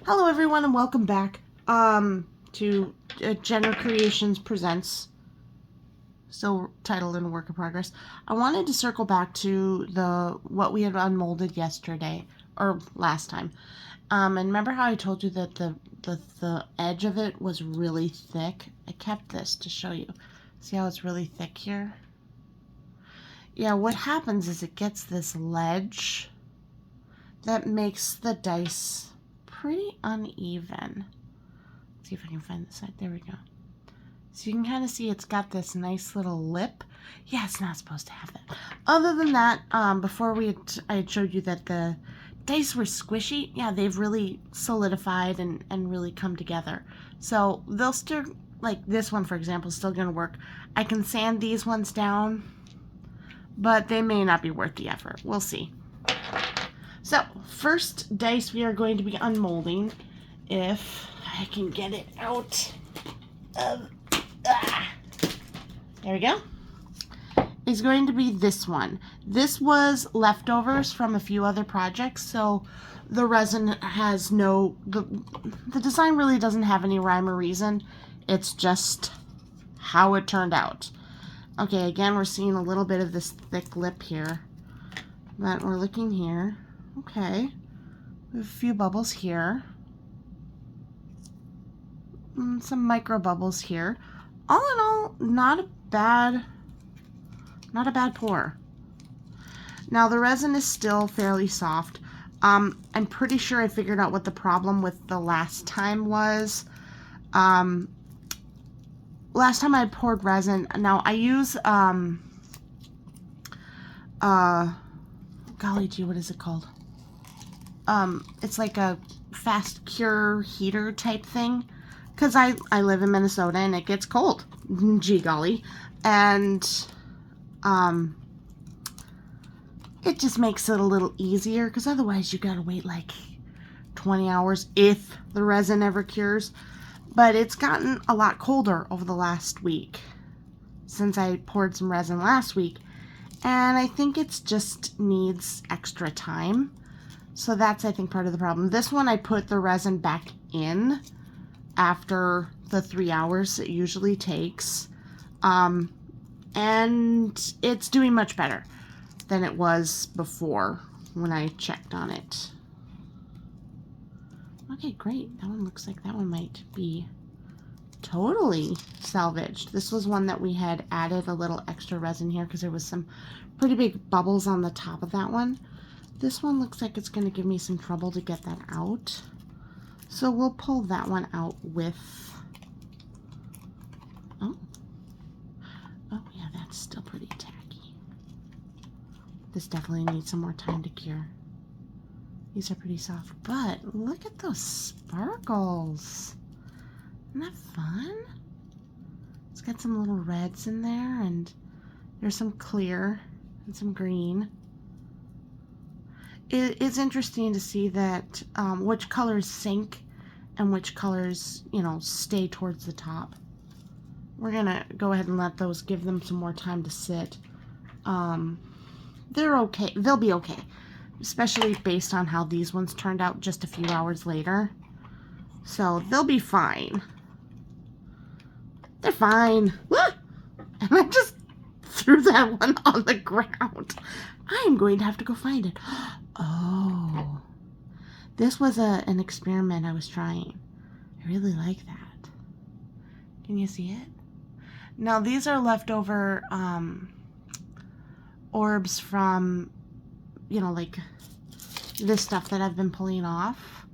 Hello everyone and welcome back to Jenner Creations Presents, still titled in Work in Progress. I wanted to circle back to what we had unmolded yesterday, or last time. And remember how I told you that the edge of it was really thick? I kept this to show you. See how it's really thick here? Yeah, what happens is it gets this ledge that makes the dice pretty uneven. Let's see if I can find the side. There we go. So you can kind of see it's got this nice little lip. Yeah, it's not supposed to have that. Other than that, before I had showed you that the dice were squishy. Yeah, they've really solidified and really come together. So they'll still, like this one, for example, is still going to work. I can sand these ones down, but they may not be worth the effort. We'll see. So, first dice we are going to be unmolding, if I can get it out of, there we go, is going to be this one. This was leftovers from a few other projects, so the resin has the design really doesn't have any rhyme or reason. It's just how it turned out. Okay, again, we're seeing a little bit of this thick lip here, but we're looking here. Okay, we have a few bubbles here, some micro bubbles here. All in all, not a bad pour. Now the resin is still fairly soft. I'm pretty sure I figured out what the problem with the last time was. Last time I poured resin. Now I use golly gee, what is it called? It's like a fast cure heater type thing, because I live in Minnesota and it gets cold. Gee golly. And it just makes it a little easier, because otherwise you gotta wait like 20 hours if the resin ever cures. But it's gotten a lot colder over the last week since I poured some resin last week, and I think it's just needs extra time. So that's, I think, part of the problem. This one I put the resin back in after the 3 hours it usually takes. And it's doing much better than it was before when I checked on it. Okay, great. That one looks like that one might be totally salvaged. This was one that we had added a little extra resin here because there was some pretty big bubbles on the top of that one. This one looks like it's going to give me some trouble to get that out. So we'll pull that one out with, oh yeah, that's still pretty tacky. This definitely needs some more time to cure. These are pretty soft, but look at those sparkles. Isn't that fun? It's got some little reds in there, and there's some clear and some green. It's interesting to see that which colors sink and which colors, stay towards the top. We're gonna go ahead and let those, give them some more time to sit. They're okay. They'll be okay, especially based on how these ones turned out just a few hours later. So they'll be fine. They're fine. Ah! And I just threw that one on the ground. I am going to have to go find it. Oh, this was an experiment I was trying. I really like that. Can you see it? Now these are leftover orbs from, like this stuff that I've been pulling off.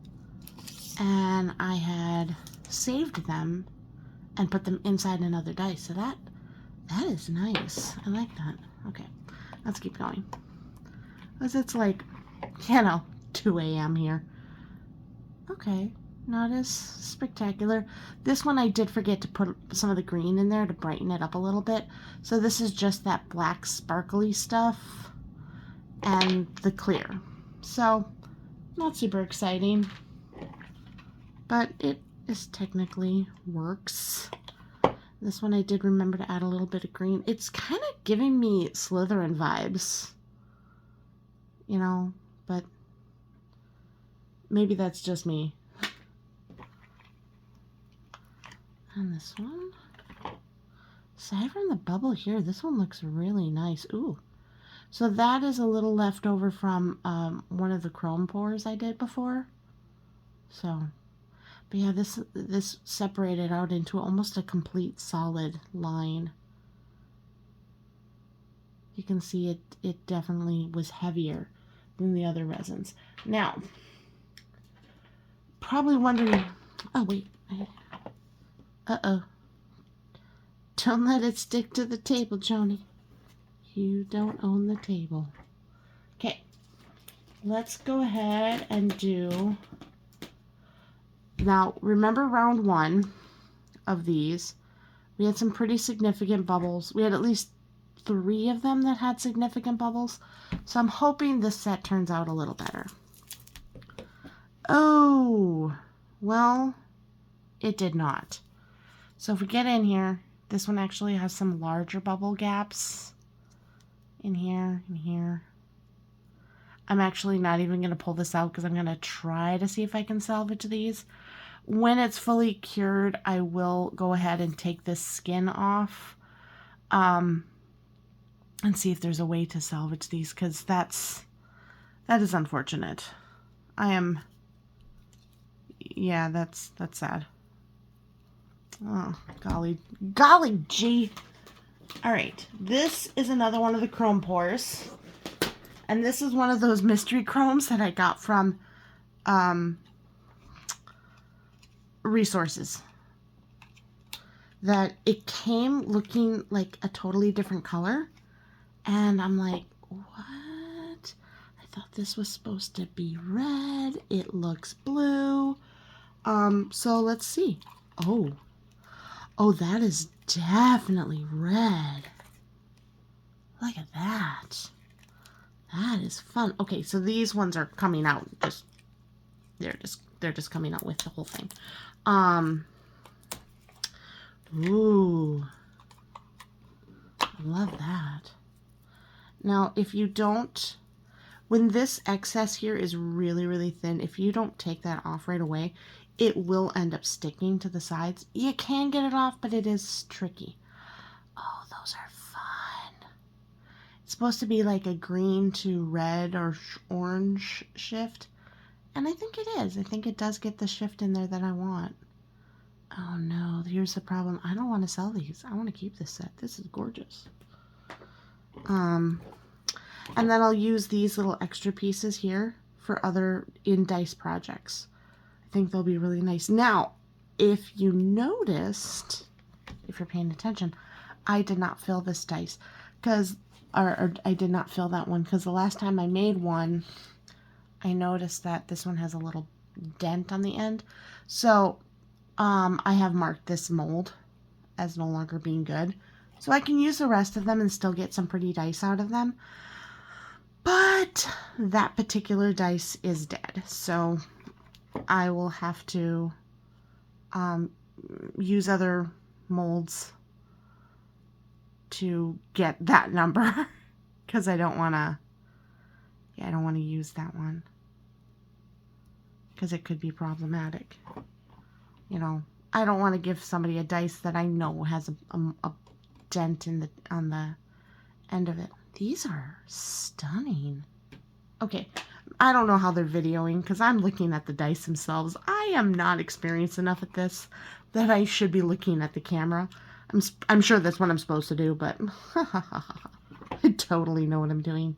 And I had saved them and put them inside another dice. So that is nice. I like that. Okay, let's keep going. Because it's like, 2 a.m. here. Okay, not as spectacular. This one I did forget to put some of the green in there to brighten it up a little bit. So this is just that black sparkly stuff and the clear. So, not super exciting, but it is technically works. This one I did remember to add a little bit of green. It's kind of giving me Slytherin vibes, but maybe that's just me. And this one. Aside from the bubble here, this one looks really nice. Ooh. So that is a little left over from one of the chrome pours I did before. So, but yeah, this separated out into almost a complete solid line. You can see it definitely was heavier than the other resins. Now, probably wondering, oh wait, uh-oh. Don't let it stick to the table, Joni. You don't own the table. Okay, let's go ahead and do, now remember round 1 of these, we had some pretty significant bubbles. We had at least 3 of them that had significant bubbles. So I'm hoping this set turns out a little better. Oh, well, it did not. So if we get in here, this one actually has some larger bubble gaps in here and here. I'm actually not even going to pull this out because I'm going to try to see if I can salvage these. When it's fully cured, I will go ahead and take this skin off and see if there's a way to salvage these, because that is unfortunate. Yeah, that's sad. Oh, golly gee. All right, this is another one of the chrome pours. And this is one of those mystery chromes that I got from Resources. That it came looking like a totally different color. And I'm like, what? I thought this was supposed to be red. It looks blue. So let's see. Oh, that is definitely red. Look at that. That is fun. Okay, so these ones are coming out. They're just coming out with the whole thing. Ooh. I love that. Now, if you don't, when this excess here is really, really thin, if you don't take that off right away, it will end up sticking to the sides. You can get it off, but it is tricky. Oh, those are fun. It's supposed to be like a green to red or orange shift. And I think it is. I think it does get the shift in there that I want. Oh no, here's the problem. I don't want to sell these. I want to keep this set. This is gorgeous. And then I'll use these little extra pieces here for other in-dice projects. I think they'll be really nice. Now, if you noticed, if you're paying attention, I did not fill this dice because, or I did not fill that one because the last time I made one, I noticed that this one has a little dent on the end. So I have marked this mold as no longer being good. So I can use the rest of them and still get some pretty dice out of them. But that particular dice is dead. So I will have to use other molds to get that number. Because I don't want to, I don't want to use that one. Because it could be problematic. You know, I don't want to give somebody a dice that I know has a dent in on the end of it. These are stunning. Okay, I don't know how they're videoing because I'm looking at the dice themselves. I am not experienced enough at this that I should be looking at the camera. I'm sure that's what I'm supposed to do, but I totally know what I'm doing.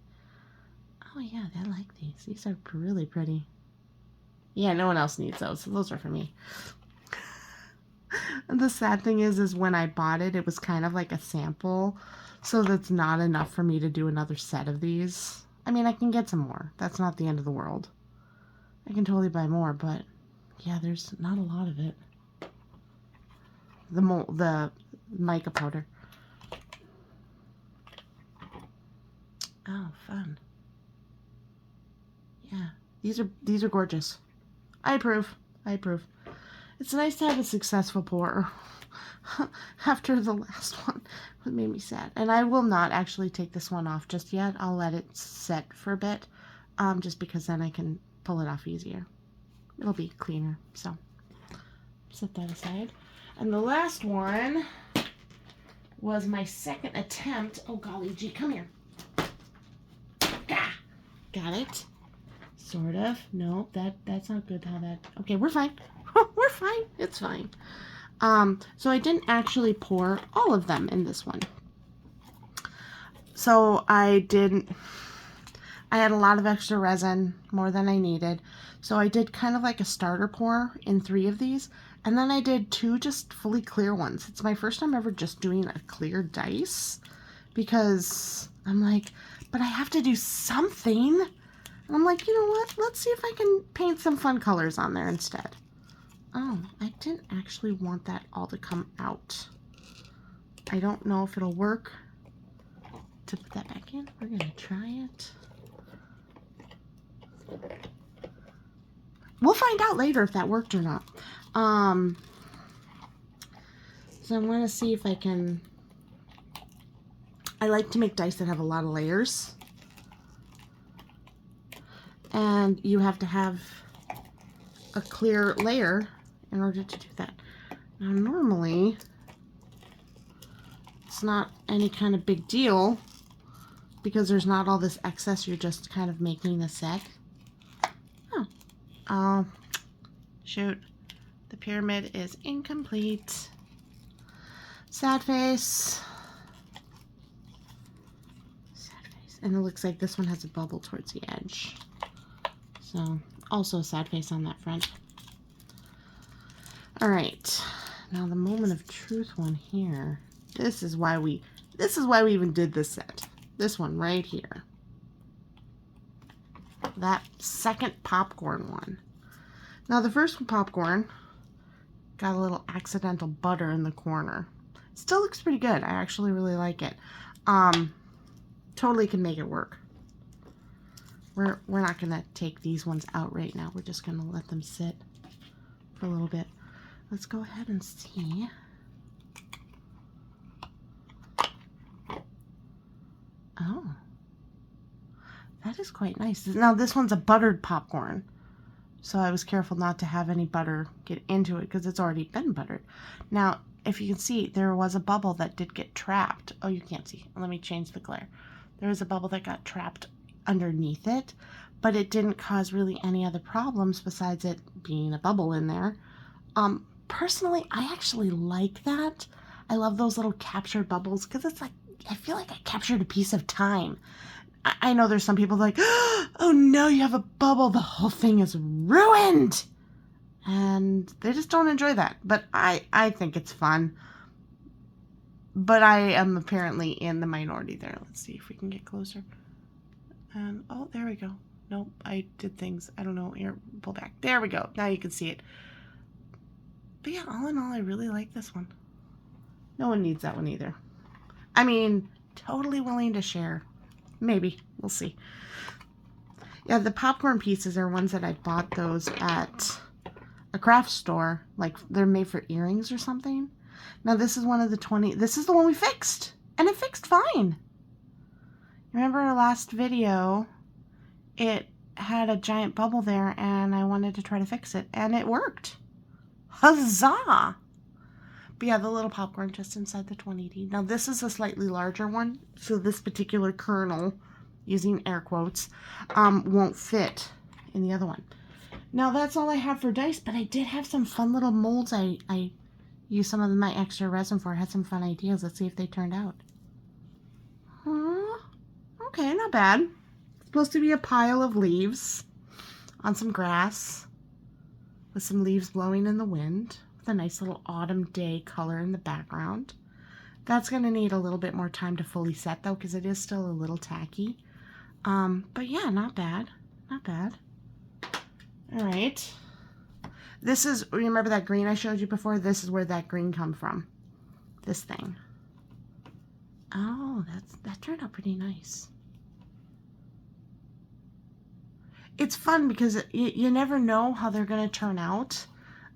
Oh yeah, I like these. These are really pretty. Yeah, no one else needs those, so those are for me. And the sad thing is when I bought it, it was kind of like a sample, so that's not enough for me to do another set of these. I mean, I can get some more. That's not the end of the world. I can totally buy more, but yeah, there's not a lot of it. The mica powder. Oh, fun. Yeah, these are gorgeous. I approve. I approve. It's nice to have a successful pour after the last one. It made me sad. And I will not actually take this one off just yet. I'll let it set for a bit, just because then I can pull it off easier. It'll be cleaner. So set that aside. And the last one was my second attempt. Oh, golly gee, come here. Gah! Got it. Sort of. No, that's not good how that... Okay, we're fine. We're fine. It's fine. So I didn't actually pour all of them in this one. So I had a lot of extra resin, more than I needed. So I did kind of like a starter pour in 3 of these. And then I did 2 just fully clear ones. It's my first time ever just doing a clear dice. Because I'm like, but I have to do something. And I'm like, you know what? Let's see if I can paint some fun colors on there instead. Oh, I didn't actually want that all to come out. I don't know if it'll work to put that back in. We're going to try it. We'll find out later if that worked or not. So I want to see if I can... I like to make dice that have a lot of layers. And you have to have a clear layer in order to do that. Now normally, it's not any kind of big deal because there's not all this excess. You're just kind of making a set. Oh, shoot. The pyramid is incomplete. Sad face. Sad face. And it looks like this one has a bubble towards the edge. So, also a sad face on that front. Alright. Now the moment of truth one here. This is why we even did this set. This one right here. That second popcorn one. Now the first popcorn got a little accidental butter in the corner. Still looks pretty good. I actually really like it. Totally can make it work. We're not gonna take these ones out right now. We're just gonna let them sit for a little bit. Let's go ahead and see. Oh. That is quite nice. Now this one's a buttered popcorn. So I was careful not to have any butter get into it because it's already been buttered. Now, if you can see, there was a bubble that did get trapped. Oh, you can't see. Let me change the glare. There was a bubble that got trapped underneath it, but it didn't cause really any other problems besides it being a bubble in there. Personally, I actually like that. I love those little captured bubbles because it's like, I feel like I captured a piece of time. I know there's some people like, oh no, you have a bubble, the whole thing is ruined. And they just don't enjoy that. But I think it's fun. But I am apparently in the minority there. Let's see if we can get closer. And, oh, there we go. Nope, I did things. I don't know. Here, pull back. There we go. Now you can see it. But yeah, all in all, I really like this one. No one needs that one either. I mean, totally willing to share. Maybe. We'll see. Yeah, the popcorn pieces are ones that I bought those at a craft store. Like, they're made for earrings or something. Now, this is one of the 20... This is the one we fixed. And it fixed fine. Remember our last video? It had a giant bubble there, and I wanted to try to fix it. And it worked. Huzzah! But yeah, the little popcorn just inside the 20D. Now this is a slightly larger one, so this particular kernel, using air quotes, won't fit in the other one. Now that's all I have for dice, but I did have some fun little molds I used some of my extra resin for. I had some fun ideas. Let's see if they turned out. Okay, not bad. It's supposed to be a pile of leaves on some grass with some leaves blowing in the wind. A nice little autumn day color in the background. That's going to need a little bit more time to fully set though, because it is still a little tacky. But yeah, not bad. Not bad. All right. This is, remember that green I showed you before? This is where that green come from. This thing. Oh, that turned out pretty nice. It's fun because you never know how they're going to turn out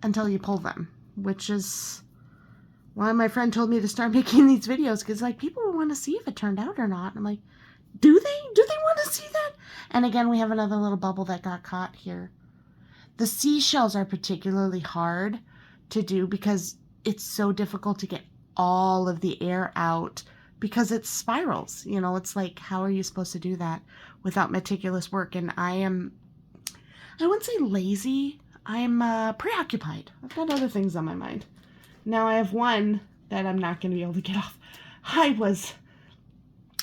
until you pull them. Which is why my friend told me to start making these videos, because like people will want to see if it turned out or not. I'm like, do they want to see that? And again, we have another little bubble that got caught here. The seashells are particularly hard to do because it's so difficult to get all of the air out because it spirals. You know, it's like, how are you supposed to do that without meticulous work? And I wouldn't say lazy. I'm preoccupied. I've got other things on my mind. Now I have one that I'm not going to be able to get off.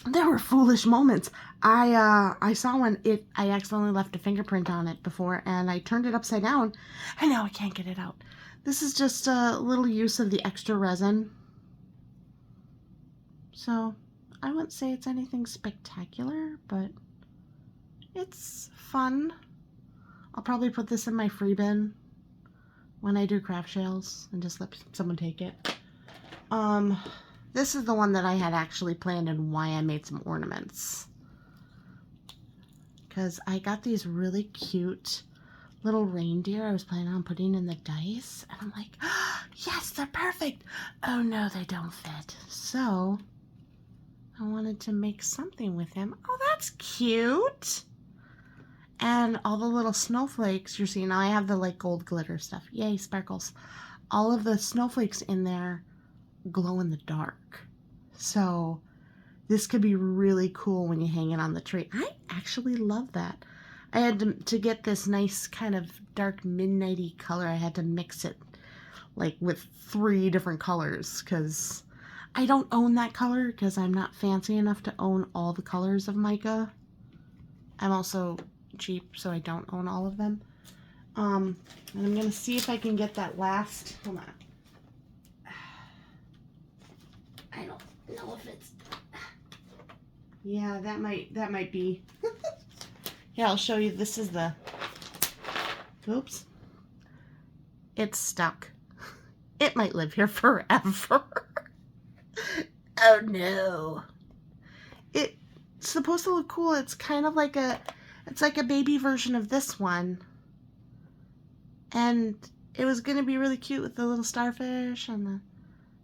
There were foolish moments. I saw one, I accidentally left a fingerprint on it before, and I turned it upside down, and now I can't get it out. This is just a little use of the extra resin. So I wouldn't say it's anything spectacular, but it's fun. I'll probably put this in my free bin when I do craft sales and just let someone take it. This is the one that I had actually planned and why I made some ornaments. Because I got these really cute little reindeer I was planning on putting in the dice. And I'm like, oh, yes, they're perfect. Oh no, they don't fit. So I wanted to make something with him. Oh, that's cute. And all the little snowflakes you're seeing. Now I have the like gold glitter stuff. Yay, sparkles. All of the snowflakes in there glow in the dark. So this could be really cool when you hang it on the tree. I actually love that. I had to get this nice kind of dark midnighty color. I had to mix it like with 3 different colors because I don't own that color because I'm not fancy enough to own all the colors of mica. I'm also cheap, so I don't own all of them. And I'm gonna see if I can get that last. Hold on. I don't know if it's. Yeah, that might be. Here, I'll show you. This is the. Oops. It's stuck. It might live here forever. Oh no. It's supposed to look cool. It's kind of like it's like a baby version of this one. And it was going to be really cute with the little starfish and the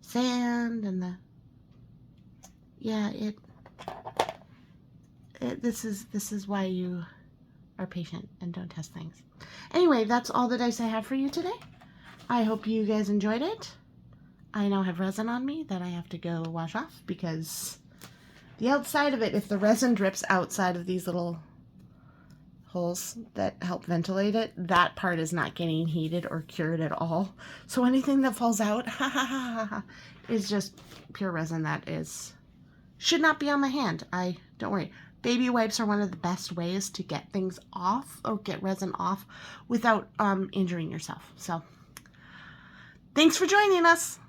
sand and the, yeah, this is why you are patient and don't test things. Anyway, that's all the dice I have for you today. I hope you guys enjoyed it. I now have resin on me that I have to go wash off because the outside of it, if the resin drips outside of these little holes that help ventilate it, that part is not getting heated or cured at all. So anything that falls out is just pure resin that should not be on my hand. Don't worry. Baby wipes are one of the best ways to get things off or get resin off without injuring yourself. So thanks for joining us.